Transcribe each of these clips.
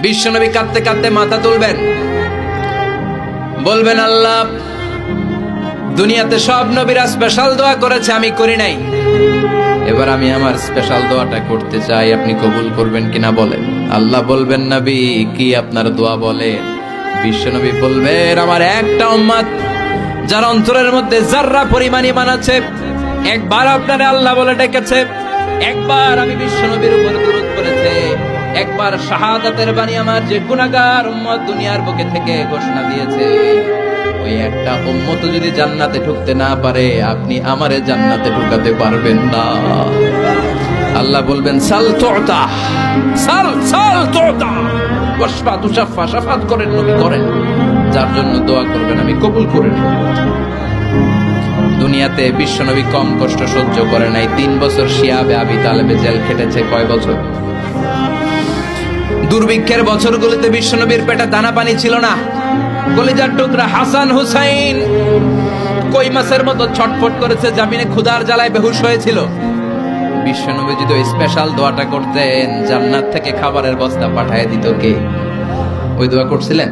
বিশ্বনবী কাঁদতে কাঁদতে মাথা তুলবেন, বলবেন আল্লাহ দুনিয়াতে সব নবীরা স্পেশাল দোয়া করেছে, আমি করি নাই, এবার আমি আমার স্পেশাল দোয়াটা করতে চাই, আপনি কবুল করবেন কিনা বলেন। আল্লাহ বলবেন নবী কি আপনার দোয়া বলেন? বিশ্বনবী বলবেন আমার একটা উম্মত যার অন্তরের মধ্যে যাররা পরিমাণ ঈমান আছে, একবার আপনারে আল্লাহ বলে ডেকেছে, একবার আমি বিশ্বনবীর উপর দুরূদ পড়েছে, একবার শাহাদাতের বাণী আমার যে গুনাহগার উম্মত দুনিয়ার বুকে থেকে ঘোষণা দিয়েছে, ওই একটা উম্মত যদি জান্নাতে ঢুকতে না পারে আপনি আমারে জান্নাতে ঢুকাতে পারবেন না। আল্লাহ বলবেন সাল তুতা, সাল সাল তুতা, ওয়াশফা তুশাফা, শাফাত করেন নবী করেন, যার জন্য দোয়া করবেন আমি কবুল করে নেব। দুনিয়াতে বিশ্বনবী কম কষ্ট সহ্য করে নাই, 3 বছর শিয়াবে আবি তালেবে জেল খেটেছে। কয় বছর? দুর্ভিক্ষের বছরগুলোতে বিশ্বনবীর পেটে দানা পানি ছিল না, কলিজার টুকরা হাসান হুসাইন কই মাছের মতো ছটফট করেছে, জামিনে ক্ষুধার জ্বালায় বেহুশ হয়েছিল। বিশ্বনবী যদি ওই স্পেশাল দোয়াটা করতেন জান্নাত থেকে খাবারের বস্তা পাঠিয়ে দিত কে? ওই দোয়া করছিলেন?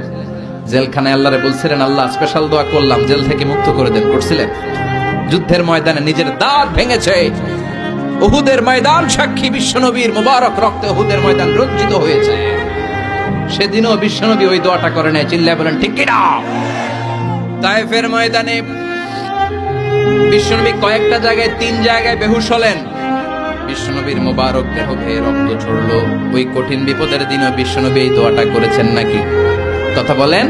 জেলখানায় আল্লাহরে বলছিলেন আল্লাহ স্পেশাল দোয়া করলাম, জেল থেকে মুক্ত করে দেন, করছিলেন? যুদ্ধের ময়দানে নিজের দাঁত ভেঙেছে, উহুদের ময়দান সাক্ষী, বিশ্বনবীর মুবারক রক্তে উহুদের ময়দান রঞ্জিত হয়েছে, সেদিনও বিশ্বনবী ওই দোয়াটা করে নাই। চিল্লায় বলেন ঠিক কিনা? তায়েফের ময়দানে বিশ্বনবী কয়েকটা জায়গায় 3 জায়গায় বেহুশ হলেন, বিশ্বনবীর মুবারক দেহ বেয়ে রক্ত ঝরলো। ওই কঠিন বিপদের দিনও বিশ্বনবী এই দোয়াটা করেছেন নাকি? কথা বলেন।